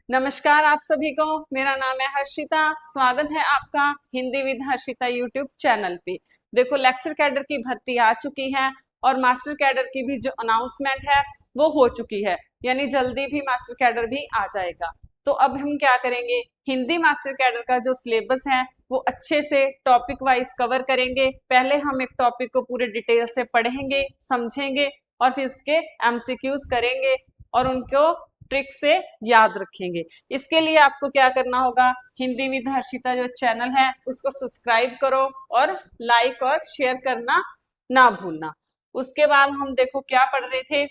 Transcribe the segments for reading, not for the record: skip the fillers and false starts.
नमस्कार आप सभी को। मेरा नाम है हर्षिता। स्वागत है आपका Hindi with Harshita YouTube channel पे। देखो, लेक्चर कैडर की भर्ती आ चुकी है और मास्टर कैडर की भी जो अनाउंसमेंट है वो हो चुकी है, यानी जल्दी भी मास्टर कैडर भी आ जाएगा। तो अब हम क्या करेंगे, हिंदी मास्टर कैडर का जो सिलेबस है वो अच्छे से टॉपिक वाइज कवर करेंगे। पहले हम एक टॉपिक को पूरे डिटेल से पढ़ेंगे, समझेंगे और फिर इसके एमसीक्यूज करेंगे और उनको ट्रिक से याद रखेंगे। इसके लिए आपको क्या करना होगा, हिंदी विद हर्षिता जो चैनल है उसको सब्सक्राइब करो और लाइक और शेयर करना ना भूलना। उसके बाद हम देखो क्या पढ़ रहे थे,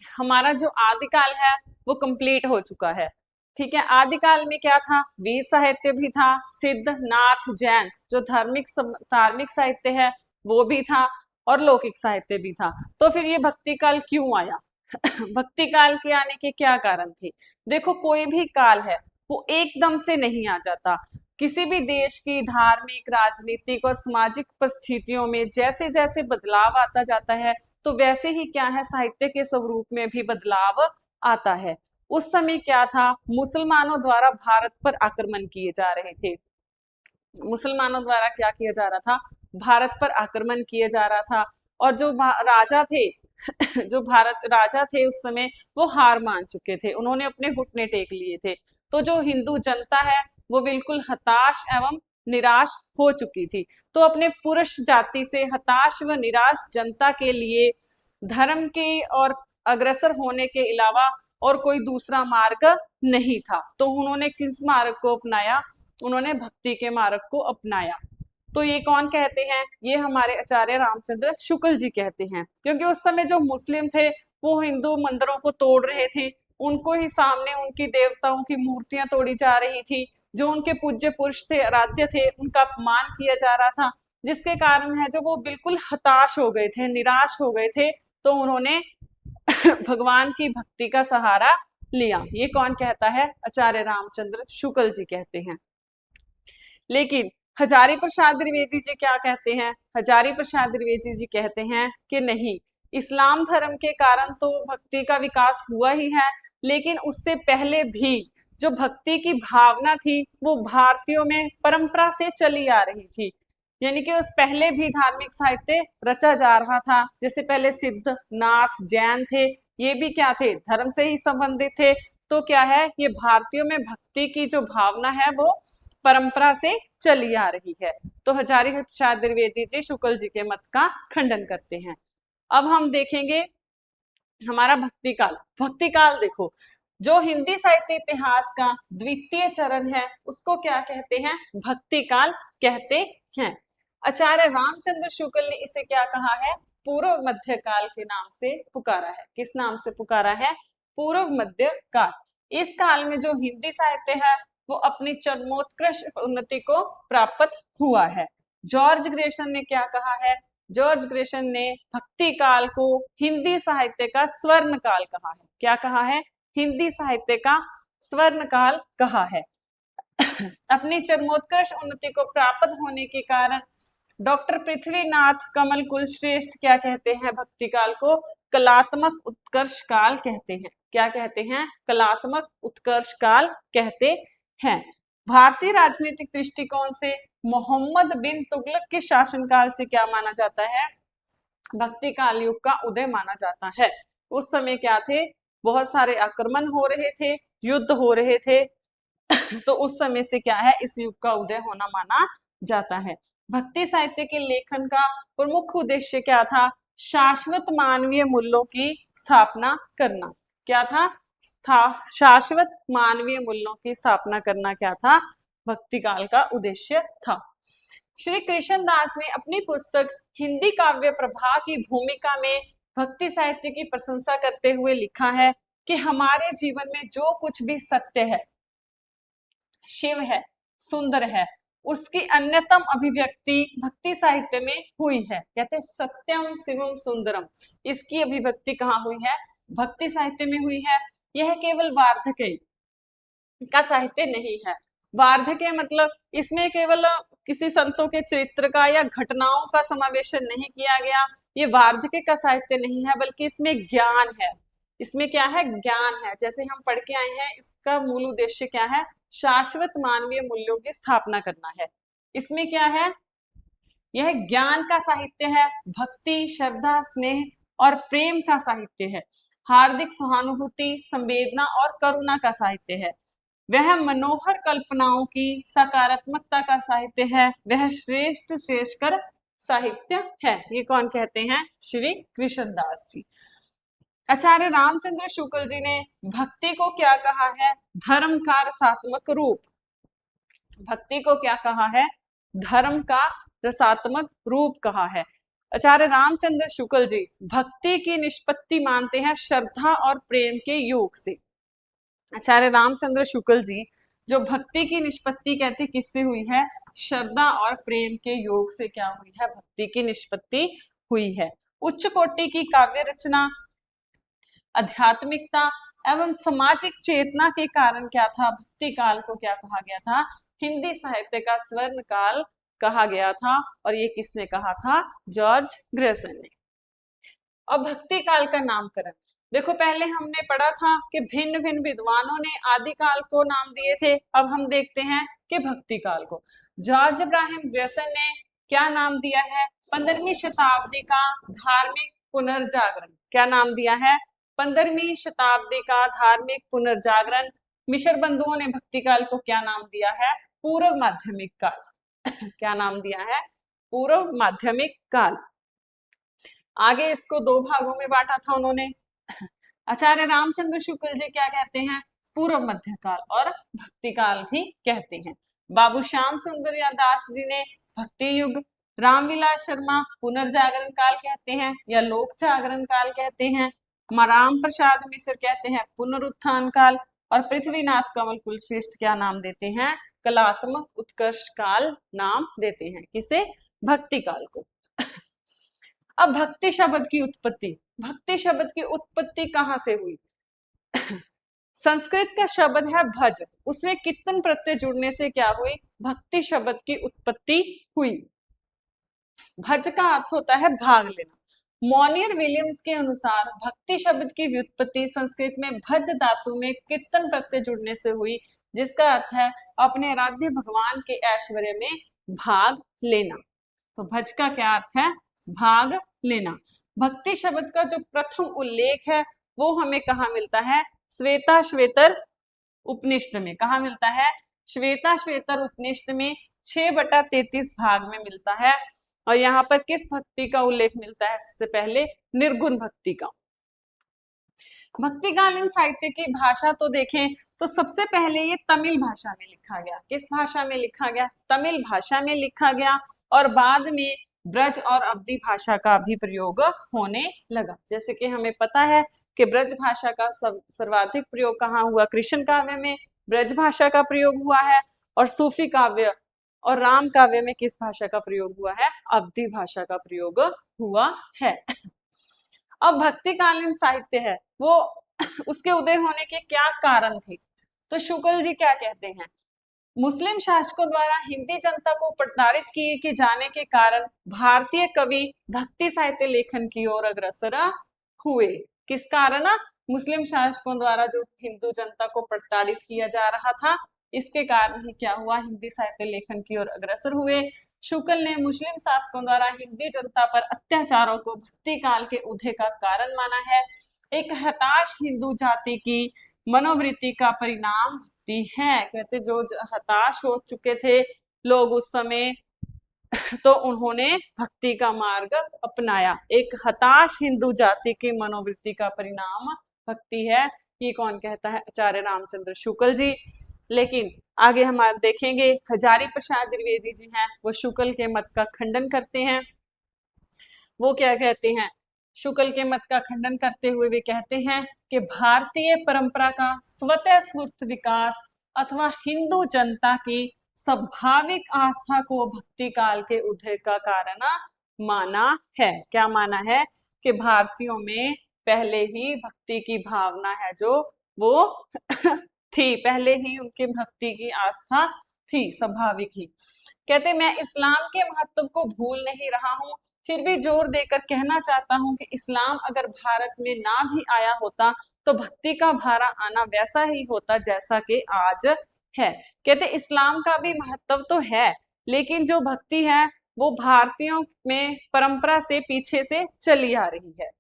हमारा जो आदिकाल है वो कंप्लीट हो चुका है। ठीक है, आदिकाल में क्या था, वीर साहित्य भी था, सिद्ध, नाथ, जैन जो धार्मिक साहित्य है वो भी था और लौकिक साहित्य भी था। तो फिर ये भक्ति काल क्यों आया? भक्ति काल के आने के क्या कारण थे? देखो, कोई भी काल है वो एकदम से नहीं आ जाता। किसी भी देश की धार्मिक, राजनीतिक और सामाजिक परिस्थितियों में जैसे जैसे बदलाव आता जाता है तो वैसे ही क्या है, साहित्य के स्वरूप में भी बदलाव आता है। उस समय क्या था, मुसलमानों द्वारा भारत पर आक्रमण किए जा रहे थे। मुसलमानों द्वारा क्या किया जा रहा था, भारत पर आक्रमण किए जा रहा था। और जो राजा थे जो भारत राजा थे उस समय वो हार मान चुके थे, उन्होंने अपने घुटने टेक लिए थे। तो जो हिंदू जनता है वो बिल्कुल हताश एवं निराश हो चुकी थी। तो अपने पुरुष जाति से हताश व निराश जनता के लिए धर्म के और अग्रसर होने के अलावा और कोई दूसरा मार्ग नहीं था। तो उन्होंने किस मार्ग को अपनाया? उन्होंने भक्ति के मार्ग को अपनाया। तो ये कौन कहते हैं? ये हमारे आचार्य रामचंद्र शुक्ल जी कहते हैं, क्योंकि उस समय जो मुस्लिम थे वो हिंदू मंदिरों को तोड़ रहे थे, उनको ही सामने उनकी देवताओं की मूर्तियां तोड़ी जा रही थी, जो उनके पूज्य पुरुष थे, आराध्य थे, उनका अपमान किया जा रहा था, जिसके कारण है जो वो बिल्कुल हताश हो गए थे, निराश हो गए थे। तो उन्होंने भगवान की भक्ति का सहारा लिया। ये कौन कहता है? आचार्य रामचंद्र शुक्ल जी कहते हैं। लेकिन हजारी प्रसाद द्विवेदी जी क्या कहते हैं? हजारी प्रसाद द्विवेदी जी कहते हैं कि नहीं, इस्लाम धर्म के कारण तो भक्ति का विकास हुआ ही है, लेकिन उससे पहले भी जो भक्ति की भावना थी वो भारतीयों में परंपरा से चली आ रही थी। यानी कि उस पहले भी धार्मिक साहित्य रचा जा रहा था। जैसे पहले सिद्ध, नाथ, जैन थे, ये भी क्या थे, धर्म से ही संबंधित थे। तो क्या है, ये भारतीयों में भक्ति की जो भावना है वो परंपरा से चली आ रही है। तो हजारी प्रसाद द्विवेदी जी शुक्ल जी के मत का खंडन करते हैं। अब हम देखेंगे हमारा भक्ति काल। भक्ति काल देखो, जो हिंदी साहित्य इतिहास का द्वितीय चरण है उसको क्या कहते हैं? भक्ति काल कहते हैं। आचार्य रामचंद्र शुक्ल ने इसे क्या कहा है? पूर्व मध्य काल के नाम से पुकारा है। किस नाम से पुकारा है? पूर्व मध्य काल। इस काल में जो हिंदी साहित्य है वो अपनी चरमोत्कृष्ट उन्नति को प्राप्त हुआ है। जॉर्ज ग्रेशन ने क्या कहा है? जॉर्ज ग्रेशन ने भक्ति काल को हिंदी साहित्य का स्वर्ण काल कहा है। क्या कहा है? हिंदी साहित्य का स्वर्ण काल कहा है। अपनी चरमोत्कर्ष उन्नति को प्राप्त होने के कारण डॉक्टर पृथ्वीनाथ कमल कुलश्रेष्ठ क्या कहते हैं? भक्ति काल को कलात्मक उत्कर्ष काल कहते हैं। क्या कहते हैं? कलात्मक उत्कर्ष काल कहते हैं। भारतीय राजनीतिक दृष्टिकोण से मोहम्मद बिन तुगलक के शासनकाल से क्या माना जाता है? भक्ति काल युग का उदय माना जाता है। उस समय क्या थे, बहुत सारे आक्रमण हो रहे थे, युद्ध हो रहे थे, तो उस समय से क्या है, इस युग का उदय होना माना जाता है। भक्ति साहित्य के लेखन का प्रमुख उद्देश्य क्या था? शाश्वत मानवीय मूल्यों की स्थापना करना। क्या था? शाश्वत मानवीय मूल्यों की स्थापना करना क्या था? भक्ति काल का उद्देश्य था। श्री कृष्णदास ने अपनी पुस्तक हिंदी काव्य प्रभा की भूमिका में भक्ति साहित्य की प्रशंसा करते हुए लिखा है कि हमारे जीवन में जो कुछ भी सत्य है, शिव है, सुंदर है, उसकी अन्यतम अभिव्यक्ति भक्ति साहित्य में हुई है। कहते हैं सत्यम शिवम सुंदरम, इसकी अभिव्यक्ति कहाँ हुई है? भक्ति साहित्य में हुई है। यह केवल वार्धक्य का साहित्य नहीं है। वार्धक्य मतलब इसमें केवल किसी संतों के चरित्र का या घटनाओं का समावेशन नहीं किया गया, ये वार्धक्य का साहित्य नहीं है, बल्कि इसमें ज्ञान है। इसमें क्या है? ज्ञान है। जैसे हम पढ़ के आए हैं, इसका मूल उद्देश्य क्या है? शाश्वत मानवीय मूल्यों की स्थापना करना है। इसमें क्या है? यह ज्ञान का साहित्य है, भक्ति, श्रद्धा, स्नेह और प्रेम का साहित्य है, हार्दिक सहानुभूति, संवेदना और करुणा का साहित्य है। वह मनोहर कल्पनाओं की सकारात्मकता का साहित्य है, वह श्रेष्ठ श्रेष्ठकर साहित्य है। ये कौन कहते हैं? श्री कृष्णदास जी। आचार्य रामचंद्र शुक्ल जी ने भक्ति को क्या कहा है? धर्म का रसात्मक रूप। भक्ति को क्या कहा है? धर्म का रसात्मक रूप कहा है। आचार्य रामचंद्र शुक्ल जी भक्ति की निष्पत्ति मानते हैं श्रद्धा और प्रेम के योग से। आचार्य रामचंद्र शुक्ल जी जो भक्ति की निष्पत्ति कहते किससे हुई है? श्रद्धा और प्रेम के योग से क्या हुई है? भक्ति की निष्पत्ति हुई है। उच्च कोटि की काव्य रचना, आध्यात्मिकता एवं सामाजिक चेतना के कारण क्या था? भक्ति काल को क्या कहा गया था? हिंदी साहित्य का स्वर्ण काल कहा गया था। और ये किसने कहा था? जॉर्ज ग्रेसन ने। अब भक्ति काल का नामकरण देखो, पहले हमने पढ़ा था कि भिन्न भिन्न विद्वानों ने आदि काल को नाम दिए थे। अब हम देखते हैं कि भक्ति काल को जॉर्ज इब्राहिम ग्रेसन ने क्या नाम दिया है? 15वीं शताब्दी का धार्मिक पुनर्जागरण। क्या नाम दिया है? 15वीं शताब्दी का धार्मिक पुनर्जागरण। मिशर बंधुओं ने भक्ति काल को क्या नाम दिया है? पूर्व माध्यमिक काल। क्या नाम दिया है? पूर्व माध्यमिक काल। आगे इसको दो भागों में बांटा था उन्होंने। आचार्य रामचंद्र शुक्ल जी क्या कहते हैं? पूर्व मध्य काल और भक्ति काल भी कहते हैं। बाबू श्याम सुंदर दास जी ने भक्ति युग, रामविलास शर्मा पुनर्जागरण काल कहते हैं या लोक जागरण काल कहते हैं, राम प्रसाद मिश्र कहते हैं पुनरुत्थान काल, और पृथ्वीनाथ कमल कुलश्रेष्ठ क्या नाम देते हैं? कलात्मक उत्कर्ष काल नाम देते हैं। किसे? भक्ति काल को। अब भक्ति शब्द की उत्पत्ति, भक्ति शब्द की उत्पत्ति कहाँ से हुई? संस्कृत का शब्द है भज, उसमें कीर्तन प्रत्यय जुड़ने से क्या हुई? भक्ति शब्द की उत्पत्ति हुई। भज का अर्थ होता है भाग लेना। मोनियर विलियम्स के अनुसार भक्ति शब्द की व्युत्पत्ति संस्कृत में भज धातु में कीर्तन प्रत्यय जुड़ने से हुई, जिसका अर्थ है अपने आराध्य भगवान के ऐश्वर्य में भाग लेना। तो भज का क्या अर्थ है? भाग लेना। भक्ति शब्द का जो प्रथम उल्लेख है वो हमें कहाँ मिलता है? श्वेता श्वेतर उपनिषद में। कहाँ मिलता है? श्वेता श्वेतर उपनिषद में 6/33 भाग में मिलता है। और यहाँ पर किस भक्ति का उल्लेख मिलता है? सबसे पहले निर्गुण भक्ति का। भक्तिकालीन साहित्य की भाषा तो देखें तो सबसे पहले ये तमिल भाषा में लिखा गया। किस भाषा में लिखा गया? तमिल भाषा में लिखा गया। और बाद में ब्रज और अवधी भाषा का भी प्रयोग होने लगा। जैसे कि हमें पता है कि ब्रज भाषा का सर्वाधिक प्रयोग कहाँ हुआ? कृष्ण काव्य में ब्रज भाषा का प्रयोग हुआ है, और सूफी काव्य और राम काव्य में किस भाषा का प्रयोग हुआ है? अवधी भाषा का प्रयोग हुआ है। अब भक्तिकालीन साहित्य है वो उसके उदय होने के क्या कारण थे? तो शुक्ल जी क्या कहते हैं? मुस्लिम शासकों द्वारा हिंदी जनता को प्रताड़ित किए जाने के कारण भारतीय कवि भक्ति साहित्य लेखन की ओर अग्रसर हुए। किस कारण? मुस्लिम शासकों द्वारा जो हिंदू जनता को प्रताड़ित किया जा रहा था, इसके कारण ही क्या हुआ? हिंदी साहित्य लेखन की ओर अग्रसर हुए। शुक्ल ने मुस्लिम शासकों द्वारा हिंदी जनता पर अत्याचारों को भक्ति काल के उदय का कारण माना है। एक हताश हिंदू जाति की मनोवृत्ति का परिणाम है। कहते जो हताश हो चुके थे लोग उस समय, तो उन्होंने भक्ति का मार्ग अपनाया। एक हताश हिंदू जाति की मनोवृत्ति का परिणाम भक्ति है। ये कौन कहता है? आचार्य रामचंद्र शुक्ल जी। लेकिन आगे हम देखेंगे हजारी प्रसाद द्विवेदी जी हैं, वो शुक्ल के मत का खंडन करते हैं। वो क्या कहते हैं? शुक्ल के मत का खंडन करते हुए वे कहते हैं कि भारतीय परंपरा का स्वतः स्फूर्त विकास अथवा हिंदू जनता की स्वाभाविक आस्था को भक्ति काल के उदय का कारण माना है। क्या माना है? कि भारतीयों में पहले ही भक्ति की भावना है जो वो थी, पहले ही उनकी भक्ति की आस्था थी, स्वाभाविक ही। कहते मैं इस्लाम के महत्व को भूल नहीं रहा हूँ, फिर भी जोर देकर कहना चाहता हूं कि इस्लाम अगर भारत में ना भी आया होता तो भक्ति का भारा आना वैसा ही होता जैसा कि आज है। कहते इस्लाम का भी महत्व तो है, लेकिन जो भक्ति है वो भारतीयों में परंपरा से पीछे से चली आ रही है।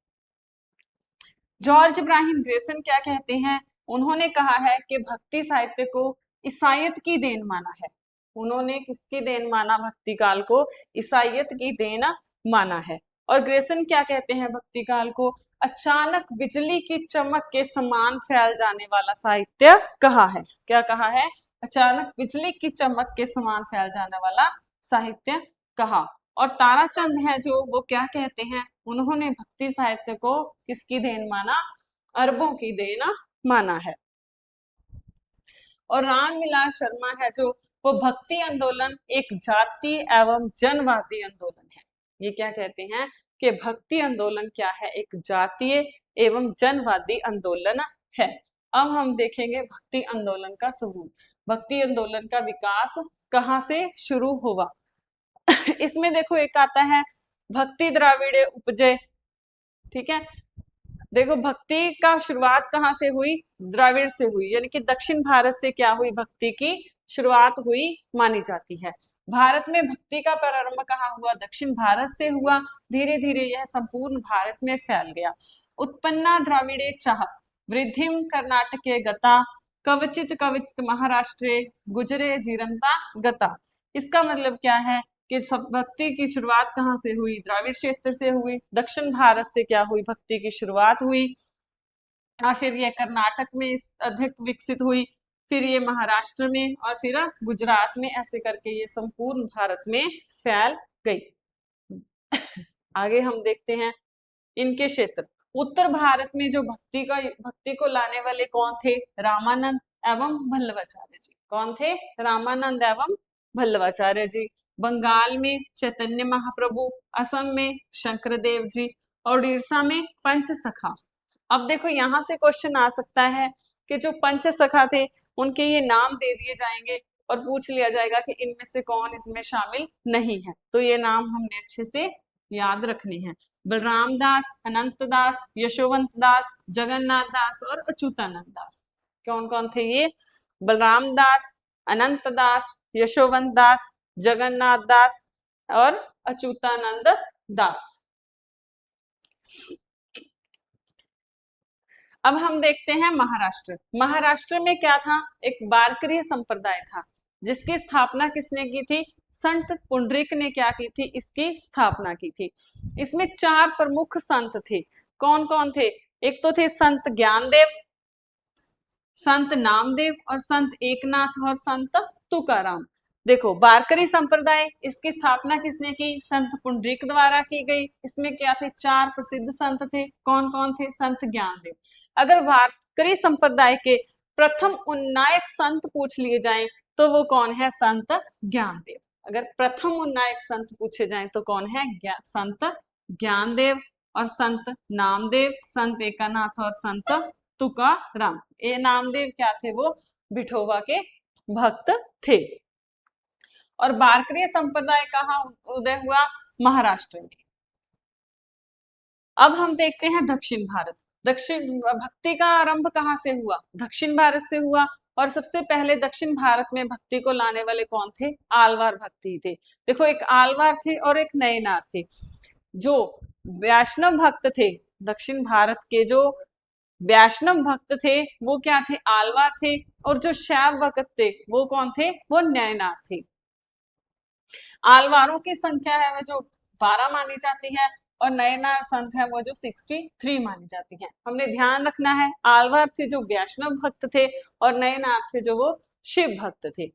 जॉर्ज इब्राहिम ग्रेसन क्या कहते हैं? उन्होंने कहा है कि भक्ति साहित्य को ईसाइयत की देन माना है। उन्होंने किसकी देन माना भक्ति काल को? ईसाइयत की देन माना है। और ग्रेसन क्या कहते हैं भक्ति काल को? अचानक बिजली की चमक के समान फैल जाने वाला साहित्य कहा है। क्या कहा है? अचानक बिजली की चमक के समान फैल जाने वाला साहित्य कहा। और ताराचंद है जो, वो क्या कहते हैं? उन्होंने भक्ति साहित्य को किसकी देन माना? अरबों की देन माना है। और रामविलास शर्मा है जो, वो भक्ति आंदोलन एक जातीय एवं जनवादी आंदोलन है। ये क्या कहते हैं कि भक्ति आंदोलन क्या है? एक जातीय एवं जनवादी आंदोलन है। अब हम देखेंगे भक्ति आंदोलन का स्वरूप। भक्ति आंदोलन का विकास कहाँ से शुरू हुआ? इसमें देखो एक आता है भक्ति द्राविड़े उपजे। ठीक है, देखो भक्ति का शुरुआत कहाँ से हुई? द्राविड़ से हुई, यानी कि दक्षिण भारत से क्या हुई? भक्ति की शुरुआत हुई मानी जाती है। भारत में भक्ति का प्रारंभ कहाँ हुआ? दक्षिण भारत से हुआ। धीरे धीरे यह संपूर्ण भारत में फैल गया। उत्पन्ना द्राविड़े चाह वृद्धिम कर्नाटके गता कवचित कवचित महाराष्ट्रे गुजरे जीरंता गता। इसका मतलब क्या है कि सब भक्ति की शुरुआत कहाँ से हुई? द्राविड़ क्षेत्र से हुई। दक्षिण भारत से क्या हुई? भक्ति की शुरुआत हुई, और फिर ये कर्नाटक में अधिक विकसित हुई, फिर ये महाराष्ट्र में, और फिर गुजरात में, ऐसे करके ये संपूर्ण भारत में फैल गई। आगे हम देखते हैं इनके क्षेत्र। उत्तर भारत में जो भक्ति को लाने वाले कौन थे? रामानंद एवं वल्लभाचार्य जी। कौन थे? रामानंद एवं वल्लभाचार्य जी। बंगाल में चैतन्य महाप्रभु, असम में शंकरदेव जी, और उड़ीसा में पंच सखा। अब देखो यहाँ से क्वेश्चन आ सकता है कि जो पंच सखा थे उनके ये नाम दे दिए जाएंगे और पूछ लिया जाएगा कि इनमें से कौन इसमें शामिल नहीं है। तो ये नाम हमने अच्छे से याद रखने हैं। बलराम दास, अनंत दास, यशोवंत दास, जगन्नाथ दास और अच्युतानंद दास। कौन कौन थे ये? बलराम दास, अनंत दास, यशोवंत दास, जगन्नाथ दास और अच्युतानंद दास। अब हम देखते हैं महाराष्ट्र। महाराष्ट्र में क्या था? एक वारकरी संप्रदाय था जिसकी स्थापना किसने की थी? संत पुंडरीक ने क्या की थी? इसकी स्थापना की थी। इसमें 4 प्रमुख संत थे। कौन कौन थे? एक तो थे संत ज्ञानदेव, संत नामदेव और संत एकनाथ और संत तुकाराम। देखो वारकरी संप्रदाय, इसकी स्थापना किसने की? संत पुंडरीक द्वारा की गई। इसमें क्या थे? 4 प्रसिद्ध संत थे। कौन कौन थे? संत ज्ञानदेव। अगर वारकरी संप्रदाय के प्रथम उन्नायक संत पूछ लिए जाएं तो वो कौन है? संत ज्ञानदेव। अगर प्रथम उन्नायक संत पूछे जाएं तो कौन है? संत ज्ञानदेव और संत नामदेव, संत एकनाथ और संत तुकाराम। ये नामदेव क्या थे? वो विठोबा के भक्त थे। और वारकरी संप्रदाय कहाँ उदय हुआ? महाराष्ट्र में। अब हम देखते हैं दक्षिण भारत। दक्षिण भक्ति का आरंभ कहाँ से हुआ? दक्षिण भारत से हुआ। और सबसे पहले दक्षिण भारत में भक्ति को लाने वाले कौन थे? आलवार भक्ति थे। देखो एक आलवार थे और एक नयनार थे। जो वैष्णव भक्त थे, दक्षिण भारत के जो वैष्णव भक्त थे वो क्या थे? आलवार थे। और जो शैव भक्त थे वो कौन थे? वो नयनार थे। आलवारों की संख्या है वो जो 12 मानी जाती है, और नयनार संत है वो जो 63 मानी जाती है। हमने ध्यान रखना है आलवार थे जो वैष्णव भक्त थे और नयनार थे जो वो शिव भक्त थे।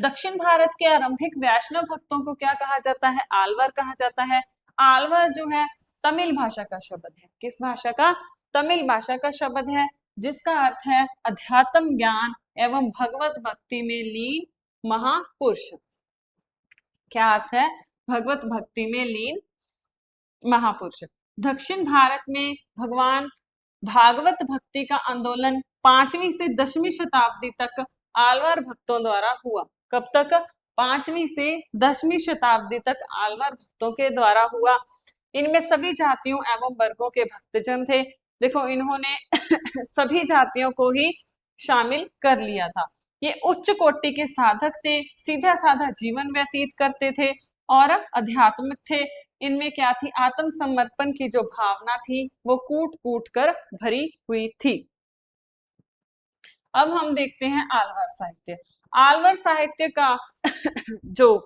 दक्षिण भारत के आरंभिक वैष्णव भक्तों को क्या कहा जाता है? आलवार कहा जाता है। आलवार जो है तमिल भाषा का शब्द है। किस भाषा का? तमिल भाषा का शब्द है, जिसका अर्थ है अध्यात्म ज्ञान एवं भगवत भक्ति में लीन महापुरुष। क्या अर्थ है? भगवत भक्ति में लीन महापुरुष। दक्षिण भारत में भगवान भागवत भक्ति का आंदोलन 5वीं से 10वीं शताब्दी तक आलवार भक्तों द्वारा हुआ। कब तक? 5वीं से 10वीं शताब्दी तक आलवार भक्तों के द्वारा हुआ। इनमें सभी जातियों एवं वर्गों के भक्तजन थे। देखो इन्होंने सभी जातियों को ही शामिल कर लिया था। ये उच्च कोटि के साधक थे, सीधा साधा जीवन व्यतीत करते थे और आध्यात्मिक थे। इनमें क्या थी, आत्म समर्पण की जो भावना थी वो कूट कूट कर भरी हुई थी। अब हम देखते हैं आलवार साहित्य। आलवार साहित्य का जो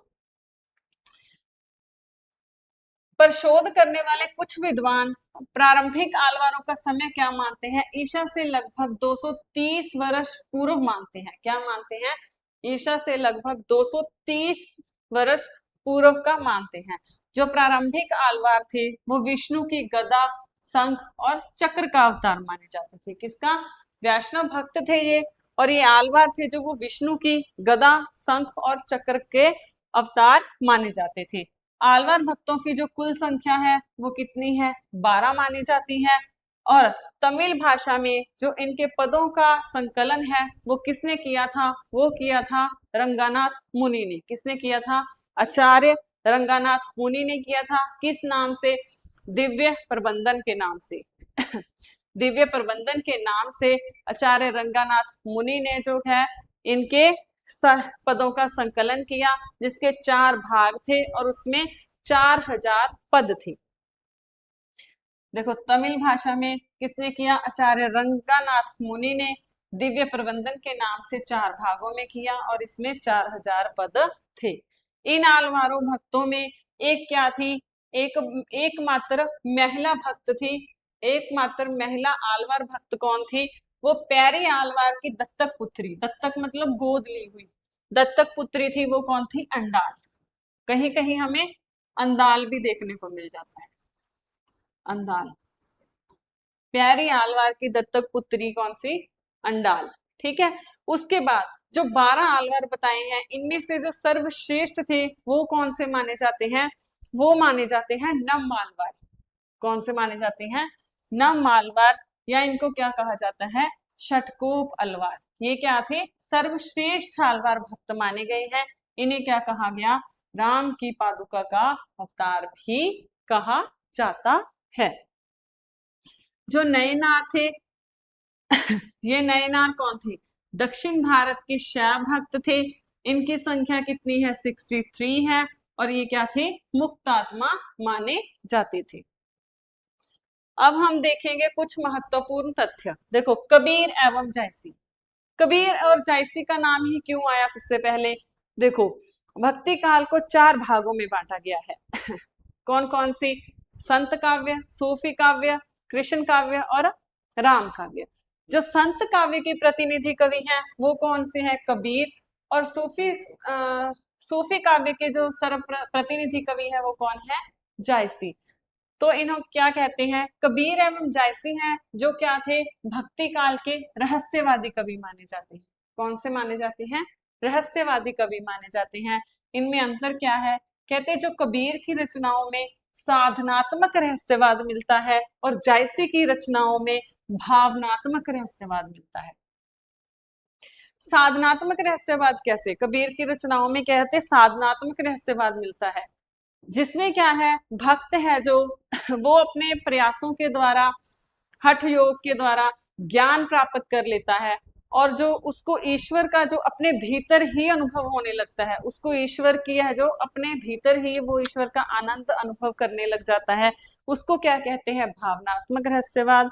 पर शोध करने वाले कुछ विद्वान प्रारंभिक आलवारों का समय क्या मानते हैं, ईसा से लगभग 230 वर्ष पूर्व मानते हैं। क्या मानते हैं, ईसा से लगभग 230 वर्ष पूर्व का मानते हैं। जो प्रारंभिक आलवार थे वो विष्णु की गदा, शंख और चक्र का अवतार माने जाते थे। किसका, वैष्णव भक्त थे ये, और ये आलवार थे जो वो विष्णु की गदा, शंख और चक्र के अवतार माने जाते थे। आलवार भक्तों की जो कुल संख्या है वो कितनी है, 12 मानी जाती है। और तमिल भाषा में जो इनके पदों का संकलन है वो किसने किया था, वो किया था रंगानाथ मुनि ने। किसने किया था, आचार्य रंगानाथ मुनि ने किया था। किस नाम से, दिव्य प्रबंधन के नाम से दिव्य प्रबंधन के नाम से आचार्य रंगानाथ मुनि ने जो है इनके पदों का संकलन किया, जिसके 4 भाग थे और उसमें 4000 पद थे। देखो तमिल भाषा में किसने किया, आचार्य रंगानाथ मुनि ने दिव्य प्रबंधन के नाम से 4 भागों में किया और इसमें 4000 पद थे। इन आलवारों भक्तों में एक क्या थी, एकमात्र महिला भक्त थी। एकमात्र महिला आलवार भक्त कौन थी, वो प्यारी आलवार की दत्तक पुत्री, दत्तक मतलब गोद ली हुई, दत्तक पुत्री थी। वो कौन थी, अंडाल। कहीं कहीं हमें अंदाल भी देखने को मिल जाता है, अंदाल। प्यारी आलवार की दत्तक पुत्री कौन सी, अंडाल। ठीक है, उसके बाद जो 12 आलवार बताए हैं इनमें से जो सर्वश्रेष्ठ थे वो कौन से माने जाते हैं, वो माने जाते हैं नम आलवार। कौन से माने जाते हैं, नम आलवार, या इनको क्या कहा जाता है, षटकोप अलवार। ये क्या थे, सर्वश्रेष्ठ आलवार भक्त माने गए हैं। इन्हें क्या कहा गया, राम की पादुका का अवतार भी कहा जाता है। जो नयनार थे ये नयनार कौन थे, दक्षिण भारत के शैव भक्त थे। इनकी संख्या कितनी है, 63 है, और ये क्या थे, मुक्तात्मा माने जाते थे। अब हम देखेंगे कुछ महत्वपूर्ण तथ्य। देखो कबीर एवं जायसी, कबीर और जायसी का नाम ही क्यों आया, सबसे पहले देखो भक्ति काल को 4 भागों में बांटा गया है कौन कौन सी, संत काव्य, सूफी काव्य, कृष्ण काव्य और राम काव्य। जो संत काव्य के प्रतिनिधि कवि हैं वो कौन से हैं, कबीर, और सूफी काव्य के जो सर्व प्रतिनिधि कवि है वो कौन है, जायसी। तो इन्हों क्या कहते हैं, कबीर एवं जायसी हैं जो क्या थे, भक्ति काल के रहस्यवादी कवि माने जाते हैं। कौन से माने जाते हैं, रहस्यवादी कवि माने जाते हैं। इनमें अंतर क्या है, कहते जो कबीर की रचनाओं में साधनात्मक रहस्यवाद मिलता है और जायसी की रचनाओं में भावनात्मक रहस्यवाद मिलता है। साधनात्मक रहस्यवाद कैसे, कबीर की रचनाओं में कहते साधनात्मक रहस्यवाद मिलता है, जिसमें क्या है, भक्त है जो वो अपने प्रयासों के द्वारा, हठ योग के द्वारा ज्ञान प्राप्त कर लेता है, और जो उसको ईश्वर का जो अपने भीतर ही अनुभव होने लगता है, उसको ईश्वर की है जो अपने भीतर ही वो ईश्वर का आनंद अनुभव करने लग जाता है, उसको क्या कहते हैं, भावनात्मक रहस्यवाद,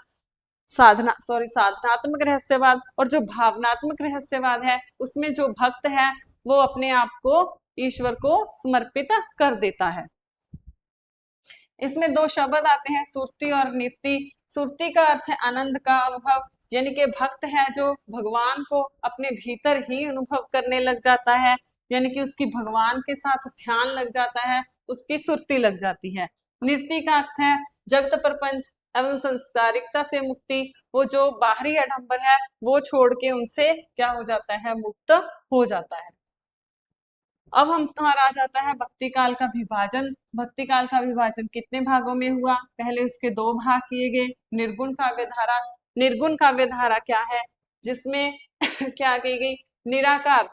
साधनात्मक रहस्यवाद। और जो भावनात्मक रहस्यवाद है उसमें जो भक्त है वो अपने आप को ईश्वर को समर्पित कर देता है। इसमें 2 शब्द आते हैं, सुरति और निवृत्ति। सुरति का अर्थ है आनंद का अनुभव, यानी कि भक्त है जो भगवान को अपने भीतर ही अनुभव करने लग जाता है, यानी कि उसकी भगवान के साथ ध्यान लग जाता है, उसकी सुरति लग जाती है। निवृत्ति का अर्थ है जगत प्रपंच एवं संस्कारिकता से मुक्ति, वो जो बाहरी आडंबर है वो छोड़ के उनसे क्या हो जाता है, मुक्त हो जाता है। अब हम तुम्हारा आ जाता है भक्ति काल का विभाजन। भक्ति काल का विभाजन कितने भागों में हुआ, पहले उसके 2 भाग किए गए, निर्गुण काव्य धारा। निर्गुण काव्य धारा क्या है, जिसमें क्या की गई, निराकार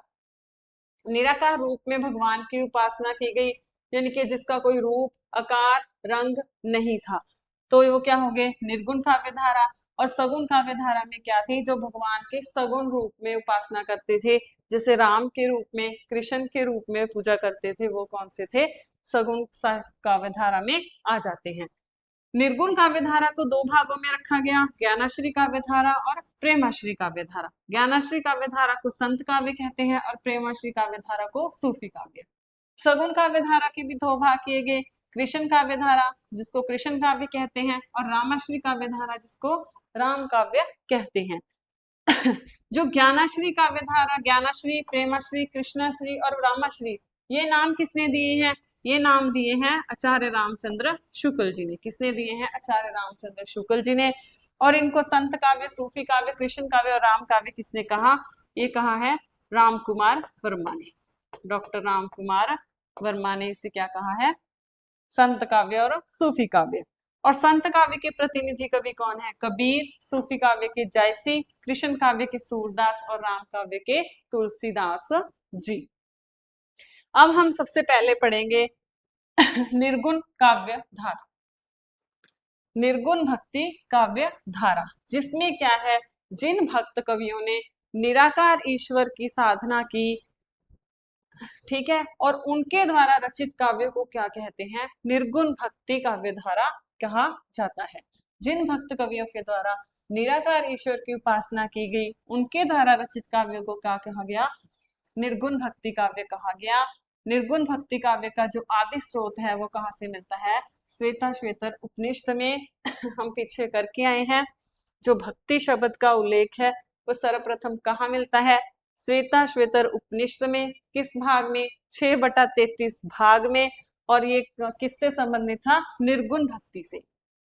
निराकार रूप में भगवान की उपासना की गई, यानी कि जिसका कोई रूप, आकार, रंग नहीं था, तो वो क्या हो गए, निर्गुण काव्य धारा। और सगुण काव्य धारा में क्या थी, जो भगवान के सगुण रूप में उपासना करते थे, जैसे राम के रूप में, कृष्ण के रूप में पूजा करते थे, वो कौन से थे, सगुण काव्य धारा में आ जाते हैं। निर्गुण काव्य धारा को दो भागों में रखा गया, ज्ञानाश्री काव्य धारा और प्रेमाश्री काव्य धारा। ज्ञानाश्री काव्य धारा को संत काव्य कहते हैं और प्रेमाश्री काव्य धारा को सूफी काव्य। सगुण काव्य धारा के भी दो भाग किए गए, कृष्ण काव्य धारा जिसको कृष्ण काव्य कहते हैं और रामाश्री काव्य धारा जिसको राम काव्य कहते हैं। जो ज्ञानाश्री काव्य धारा, ज्ञानाश्री, प्रेमाश्री, कृष्णाश्री और रामाश्री, ये नाम किसने दिए हैं, ये नाम दिए हैं आचार्य रामचंद्र शुक्ल जी ने। किसने दिए हैं, आचार्य रामचंद्र शुक्ल जी ने। और इनको संत काव्य, सूफी काव्य, कृष्ण काव्य और राम काव्य किसने कहा, ये कहा है राम कुमार वर्मा ने। डॉक्टर राम कुमार वर्मा ने इसे क्या कहा है, संत काव्य और सूफी काव्य। और संत काव्य के प्रतिनिधि कवि कौन है, कबीर, सूफी काव्य के जायसी, कृष्ण काव्य के सूरदास और राम काव्य के तुलसीदास जी। अब हम सबसे पहले पढ़ेंगे निर्गुण काव्य धारा, निर्गुण भक्ति काव्य धारा, जिसमें क्या है, जिन भक्त कवियों ने निराकार ईश्वर की साधना की, ठीक है, और उनके द्वारा रचित काव्य को क्या कहते हैं, निर्गुण भक्ति काव्य धारा कहा जाता है। जिन भक्त कवियों के द्वारा निराकार ईश्वर की उपासना की गई, उनके द्वारा रचित काव्य को क्या कहा गया, निर्गुण भक्ति काव्य कहा गया। निर्गुण भक्ति काव्य का जो आदि स्रोत है वो कहाँ से मिलता है, श्वेता श्वेतर उपनिषद में हम पीछे करके आए हैं। जो भक्ति शब्द का उल्लेख है वो सर्वप्रथम कहाँ मिलता है, श्वेता श्वेतर उपनिषद में। किस भाग में, 6/33 भाग में। और ये किससे संबंधित था, निर्गुण भक्ति से।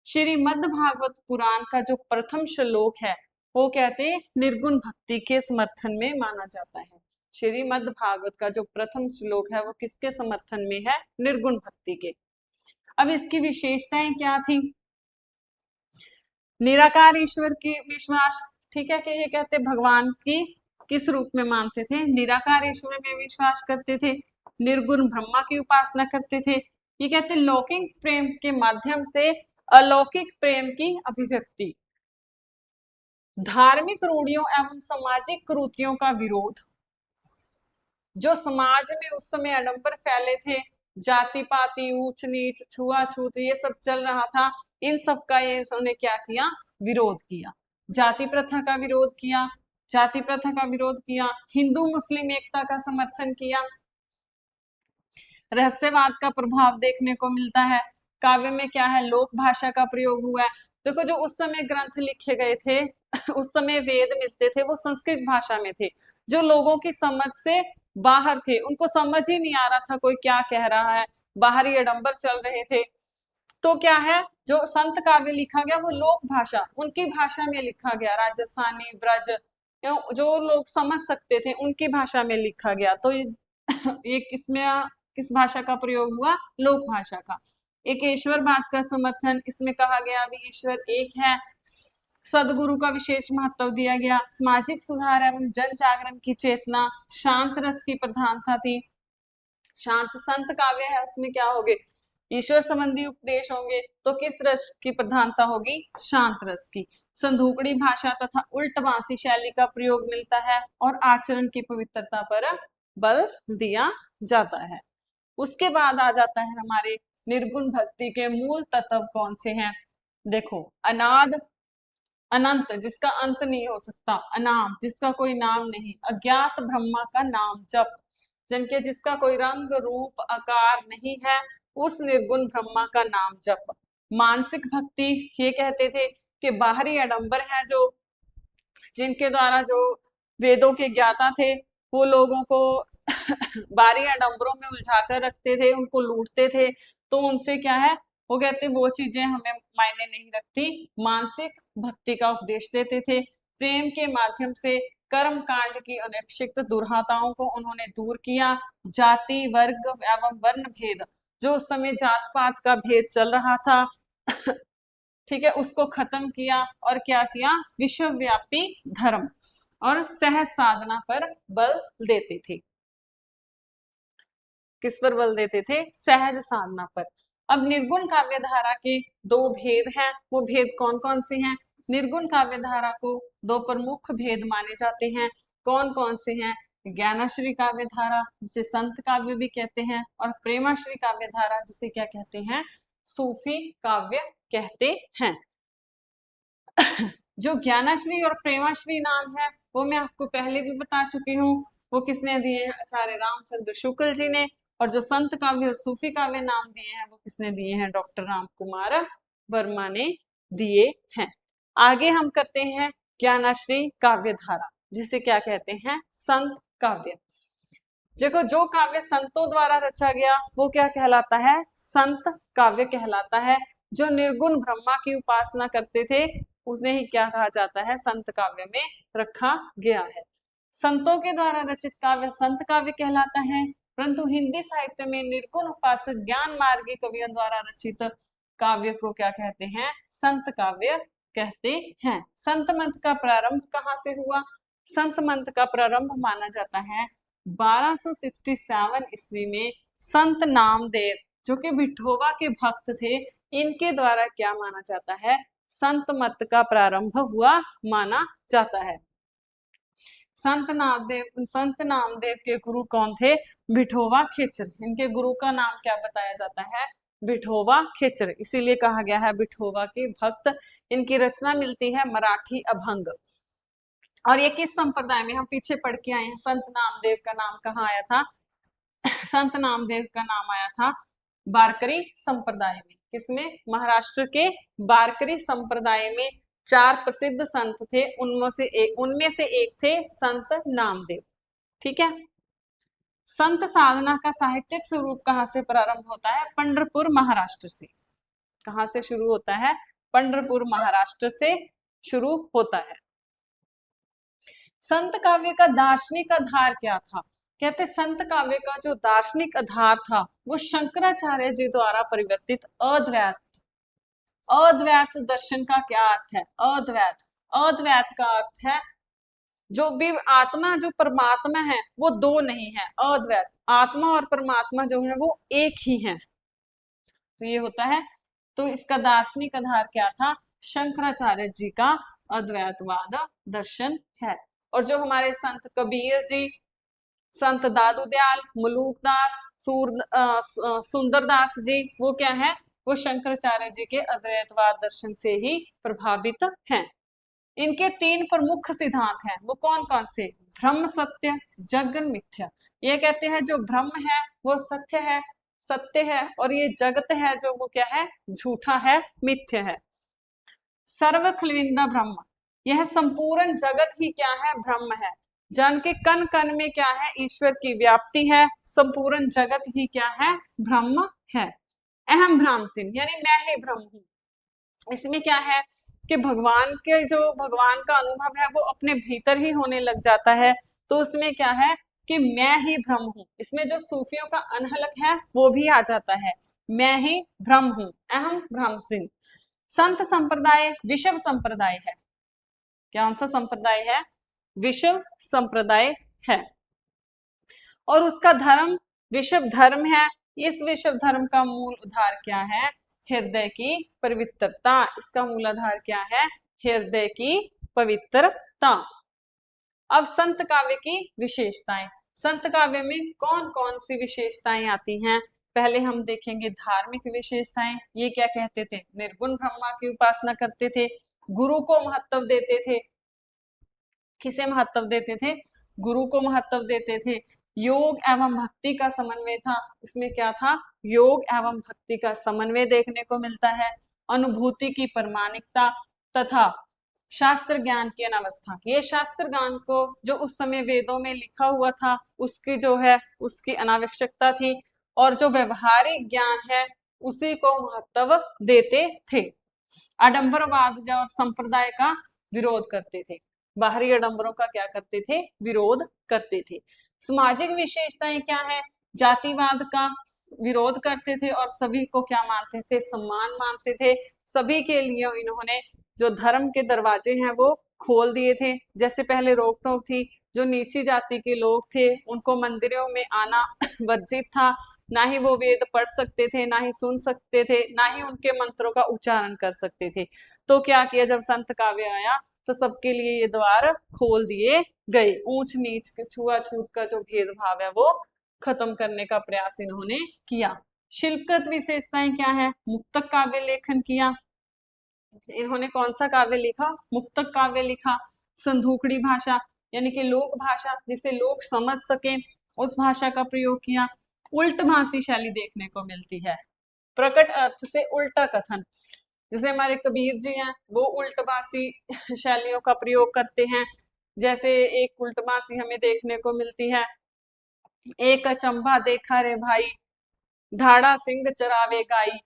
श्रीमद् भागवत पुराण का जो प्रथम श्लोक है वो कहते हैं निर्गुण भक्ति के समर्थन में माना जाता है। श्रीमद् भागवत का जो प्रथम श्लोक है वो किसके समर्थन में है, निर्गुण भक्ति के। अब इसकी विशेषताएं क्या थी, निराकार ईश्वर की विश्वास, ठीक है, कि ये कहते भगवान की किस रूप में मानते थे, निराकार ईश्वर में विश्वास करते थे, निर्गुण ब्रह्मा की उपासना करते थे। ये कहते लौकिक प्रेम के माध्यम से अलौकिक प्रेम की अभिव्यक्ति, धार्मिक रूढ़ियों एवं सामाजिक कुरीतियों का विरोध। जो समाज में उस समय आडंबर फैले थे, जाति पाति, ऊंच नीच, छुआछूत, ये सब चल रहा था, इन सब का ये उन्होंने क्या किया, विरोध किया। जाति प्रथा का विरोध किया, जाति प्रथा का विरोध किया, हिंदू मुस्लिम एकता का समर्थन किया। रहस्यवाद का प्रभाव देखने को मिलता है। काव्य में क्या है, लोक भाषा का प्रयोग हुआ है। देखो जो उस समय ग्रंथ लिखे गए थे उस समय वेद मिलते थे वो संस्कृत भाषा में थे, जो लोगों की समझ से बाहर थे, उनको समझ ही नहीं आ रहा था कोई क्या कह रहा है, बाहरी आडंबर चल रहे थे। तो क्या है, जो संत काव्य लिखा गया वो लोक भाषा, उनकी भाषा में लिखा गया, राजस्थानी, ब्रज, जो लोग समझ सकते थे उनकी भाषा में लिखा गया। तो ये किस भाषा का प्रयोग हुआ, लोक भाषा का। एक ईश्वरवाद का समर्थन, इसमें कहा गया भी ईश्वर एक है। सदगुरु का विशेष महत्व दिया गया। सामाजिक सुधार एवं जन जागरण की चेतना, शांत रस की प्रधानता थी। शांत संत काव्य है, उसमें क्या होगे, ईश्वर संबंधी उपदेश होंगे, तो किस रस की प्रधानता होगी, शांत रस की। संधूकड़ी भाषा तथा उल्ट बांसी शैली का प्रयोग मिलता है और आचरण की पवित्रता पर बल दिया जाता है। उसके बाद आ जाता है हमारे निर्गुण भक्ति के मूल तत्व कौन से हैं। देखो, अनाद, अनंत जिसका अंत नहीं हो सकता, अनाम जिसका कोई नाम नहीं, अज्ञात ब्रह्मा का नाम जप, जिनके जिसका कोई रंग रूप आकार नहीं है, उस निर्गुण ब्रह्मा का नाम जप। मानसिक भक्ति, ये कहते थे कि बाहरी आडंबर है जो, जिनके द्वारा जो वेदों के ज्ञाता थे वो लोगों को बाहरी आडंबरों में उलझाकर रखते थे, उनको लूटते थे, तो उनसे क्या है, वो कहते वो चीजें हमें मायने नहीं रखती। मानसिक भक्ति का उपदेश देते थे। प्रेम के माध्यम से कर्म कांड की अनपेक्षित दुर्हाताओं को उन्होंने दूर किया। जाति, वर्ग एवं वर्ण भेद, जो उस समय जात पात का भेद चल रहा था ठीक है, उसको खत्म किया। और क्या किया, विश्वव्यापी धर्म और सहज साधना पर बल देते थे। किस पर बल देते थे? सहज साधना पर। अब निर्गुण काव्य धारा के दो भेद हैं, वो भेद कौन कौन से हैं? निर्गुण काव्य धारा को दो प्रमुख भेद माने जाते हैं, कौन कौन से हैं? ज्ञानाश्री काव्य धारा जिसे संत काव्य भी कहते हैं, और प्रेमाश्री काव्य धारा जिसे क्या कहते हैं? सूफी काव्य कहते हैं। जो ज्ञानाश्री और प्रेमाश्री नाम है वो मैं आपको पहले भी बता चुकी हूँ, वो किसने दिए हैं? आचार्य रामचंद्र शुक्ल जी ने। और जो संत काव्य और सूफी काव्य नाम दिए हैं वो किसने दिए हैं? डॉक्टर राम कुमार वर्मा ने दिए हैं। आगे हम करते हैं ज्ञानाश्री काव्य धारा जिसे क्या कहते हैं? संत काव्य। देखो, जो काव्य संतों द्वारा रचा गया वो क्या कहलाता है? संत काव्य कहलाता है। जो निर्गुण ब्रह्मा की उपासना करते थे उन्हें ही क्या कहा जाता है? संत काव्य में रखा गया है। संतों के द्वारा रचित काव्य संत काव्य कहलाता है, परंतु हिंदी साहित्य में निर्गुण उपासक ज्ञान मार्गी कवियों द्वारा रचित काव्य को क्या कहते हैं? संत काव्य कहते हैं। संत मंत्र का प्रारंभ कहाँ से हुआ? संत मंत्र का प्रारंभ माना जाता है 1267 ईस्वी में संत नामदेव, जो कि विठोबा के भक्त थे, इनके द्वारा क्या माना जाता है? संत मत का प्रारंभ हुआ माना जाता है। संत नामदेव के गुरु कौन थे? विठोबा खेचर। इनके गुरु का नाम क्या बताया जाता है? विठोबा खेचर, इसीलिए कहा गया है विठोबा के भक्त। इनकी रचना मिलती है मराठी अभंग। और ये किस संप्रदाय में? हम पीछे पढ़ के आए हैं। संत नामदेव का नाम कहाँ आया था? संत नामदेव का नाम आया था वारकरी संप्रदाय में। किसमें? महाराष्ट्र के वारकरी संप्रदाय में 4 प्रसिद्ध संत थे, उनमें से एक थे संत नामदेव। ठीक है। संत साधना का साहित्यिक स्वरूप कहाँ से प्रारंभ होता है? पंढरपुर महाराष्ट्र से। कहाँ से शुरू होता है? पंढरपुर महाराष्ट्र से शुरू होता है। संत काव्य का दार्शनिक आधार क्या था? कहते संत काव्य का जो दार्शनिक आधार था वो शंकराचार्य जी द्वारा परिवर्तित अद्वैत दर्शन का क्या अर्थ है? अद्वैत का अर्थ है जो भी आत्मा, जो परमात्मा है वो दो नहीं है। अद्वैत, आत्मा और परमात्मा जो है वो एक ही है, तो ये होता है। तो इसका दार्शनिक आधार क्या था? शंकराचार्य जी का अद्वैतवाद दर्शन है। और जो हमारे संत कबीर जी, संत दादू दयाल, मलूकदास, सुंदरदास जी, वो क्या है? वो शंकराचार्य जी के अद्वैतवाद दर्शन से ही प्रभावित हैं। इनके 3 प्रमुख सिद्धांत हैं, वो कौन कौन से? ब्रह्म सत्य, जगन मिथ्या। ये कहते हैं जो ब्रह्म है वो सत्य है, और ये जगत है जो वो क्या है? झूठा है, मिथ्या है। सर्व खलविंदा ब्रह्म, यह संपूर्ण जगत ही क्या है? ब्रह्म है। जन के कण कण में क्या है? ईश्वर की व्याप्ति है। संपूर्ण जगत ही क्या है? ब्रह्म है। अहम भ्रामसिन, यानी मैं ही ब्रह्म हूँ। इसमें क्या है कि भगवान का अनुभव है वो अपने भीतर ही होने लग जाता है, तो उसमें क्या है कि मैं ही ब्रह्म हूँ। इसमें जो सूफियों का अनहलक है वो भी आ जाता है, मैं ही ब्रह्म हूँ, अहम भ्रामसिन। संत संप्रदाय विषव संप्रदाय है। कौन सा संप्रदाय है? विषव संप्रदाय है, और उसका धर्म विषव धर्म है। इस विषव धर्म का मूल आधार क्या है? हृदय की पवित्रता। इसका मूल आधार क्या है? हृदय की पवित्रता। अब संत काव्य की विशेषताएं। संत काव्य में कौन कौन सी विशेषताएं आती हैं? पहले हम देखेंगे धार्मिक विशेषताएं। ये क्या कहते थे? निर्गुण ब्रह्मा की उपासना करते थे, गुरु को महत्व देते थे। किसे महत्व देते थे? गुरु को महत्व देते थे। योग एवं भक्ति का समन्वय था। इसमें क्या था? योग एवं भक्ति का समन्वय देखने को मिलता है। अनुभूति की प्रामाणिकता तथा शास्त्र ज्ञान की अनावस्था। ये शास्त्र ज्ञान को जो उस समय वेदों में लिखा हुआ था उसकी जो है उसकी अनावश्यकता थी, और जो व्यवहारिक ज्ञान है उसी को महत्व देते थे। आडंबरवाद और संप्रदाय का विरोध करते थे। बाहरी आडंबरों का क्या करते थे? विरोध करते थे। सामाजिक विशेषताएं क्या है? जातिवाद का विरोध करते थे और सभी को क्या मानते थे? सम्मान मानते थे। सभी के लिए इन्होंने जो धर्म के दरवाजे हैं वो खोल दिए थे। जैसे पहले रोक टोक थी, जो नीची जाति के लोग थे उनको मंदिरों में आना वर्जित था, ना ही वो वेद पढ़ सकते थे, ना ही सुन सकते थे, ना ही उनके मंत्रों का उच्चारण कर सकते थे। तो क्या किया, जब संत काव्य आया तो सबके लिए ये द्वार खोल दिए गए। ऊंच नीच छुआछूत का जो भेदभाव है वो खत्म करने का प्रयास इन्होंने किया। शिल्पगत विशेषताएं क्या है, मुक्तक काव्य लेखन किया। इन्होंने कौन सा काव्य लिखा, मुक्तक काव्य लिखा। संधूकड़ी भाषा यानी कि लोक भाषा जिसे लोग समझ सके, उस भाषा का प्रयोग किया। उल्ट भाषी शैली देखने को मिलती है, प्रकट अर्थ से उल्टा कथन, जैसे हमारे कबीर जी हैं वो उल्ट भाषी शैलियों का प्रयोग करते हैं। जैसे एक उल्ट भाषी हमें देखने को मिलती है, एक अचंभा देखा रे भाई, धाड़ा सिंह चरावे गाई,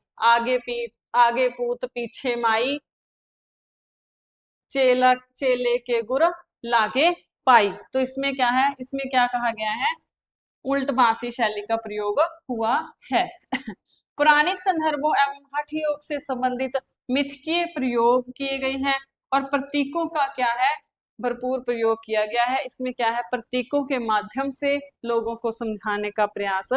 आगे पूत पीछे माई, चेले के गुर लागे पाई। तो इसमें क्या है, इसमें क्या कहा गया है, उल्ट बांसी शैली का प्रयोग हुआ है। पुराणिक संदर्भों एवं हठ योग से संबंधित मिथकीय प्रयोग किए गए हैं और प्रतीकों का क्या है, भरपूर प्रयोग किया गया है। इसमें क्या है, प्रतीकों के माध्यम से लोगों को समझाने का प्रयास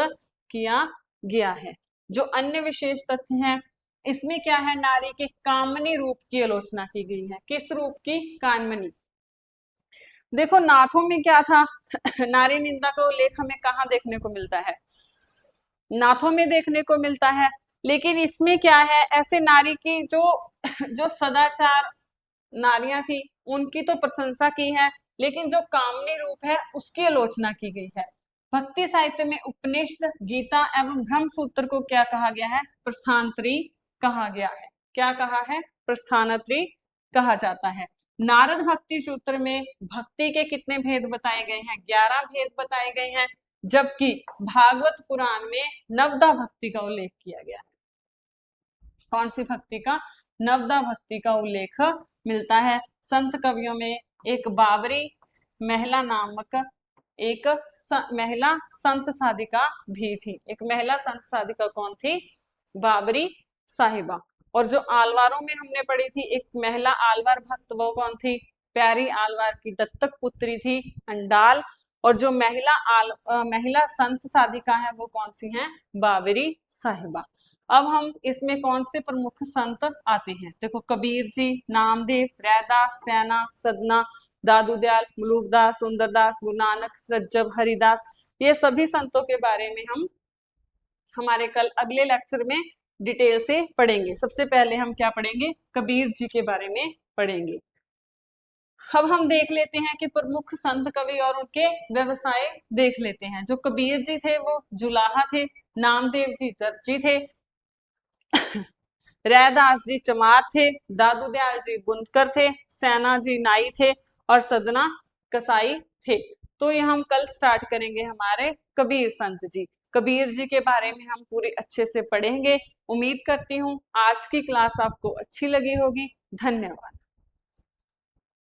किया गया है। जो अन्य विशेष तथ्य हैं, इसमें क्या है, नारी के कामनी रूप की आलोचना की गई है। किस रूप की, कामनी। देखो नाथों में क्या था नारी निंदा का उल्लेख हमें कहाँ देखने को मिलता है, नाथों में देखने को मिलता है। लेकिन इसमें क्या है, ऐसे नारी की जो सदाचार नारियां थी उनकी तो प्रशंसा की है, लेकिन जो कामनी रूप है उसकी आलोचना की गई है। भक्ति साहित्य में उपनिषद, गीता एवं ब्रह्म सूत्र को क्या कहा गया है, प्रस्थानत्रयी कहा गया है। क्या कहा है, प्रस्थानत्रयी कहा जाता है। नारद भक्ति सूत्र में भक्ति के कितने भेद बताए गए हैं, 11 भेद बताए गए हैं, जबकि भागवत पुराण में नवदा भक्ति का उल्लेख किया गया है। कौन सी भक्ति का, नवदा भक्ति का उल्लेख मिलता है। संत कवियों में एक बाबरी महिला नामक एक महिला संत साधिका भी थी। एक महिला संत साधिका कौन थी, बाबरी साहिबा। और जो आलवारों में हमने पढ़ी थी एक महिला आलवार भक्त, वो कौन थी, प्यारी आलवार की दत्तक पुत्री थी अंडाल। और जो महिला संत साधिका है वो कौन सी है, बाबरी साहिबा। अब हम इसमें कौन से प्रमुख संत आते हैं, देखो कबीर जी, नामदेव, रैदास, सैना, सदना, दादू दयाल, मलूकदास, सुंदरदास, गुरु नानक, रज्जब, हरिदास, ये सभी संतों के बारे में हम हमारे कल अगले लेक्चर में डिटेल से पढ़ेंगे। सबसे पहले हम क्या पढ़ेंगे, कबीर जी के बारे में पढ़ेंगे। अब हम देख लेते हैं कि प्रमुख संत कवि और उनके व्यवसाय देख लेते हैं। जो कबीर जी थे वो जुलाहा थे, नामदेव जी दर्जी थे, रैदास जी चमार थे, दादू दयाल जी बुनकर थे, सैना जी नाई थे और सदना कसाई थे। तो ये हम कल स्टार्ट करेंगे हमारे कबीर संत जी। कबीर जी के बारे में हम पूरी अच्छे से पढ़ेंगे। उम्मीद करती हूँ आज की क्लास आपको अच्छी लगी होगी। धन्यवाद।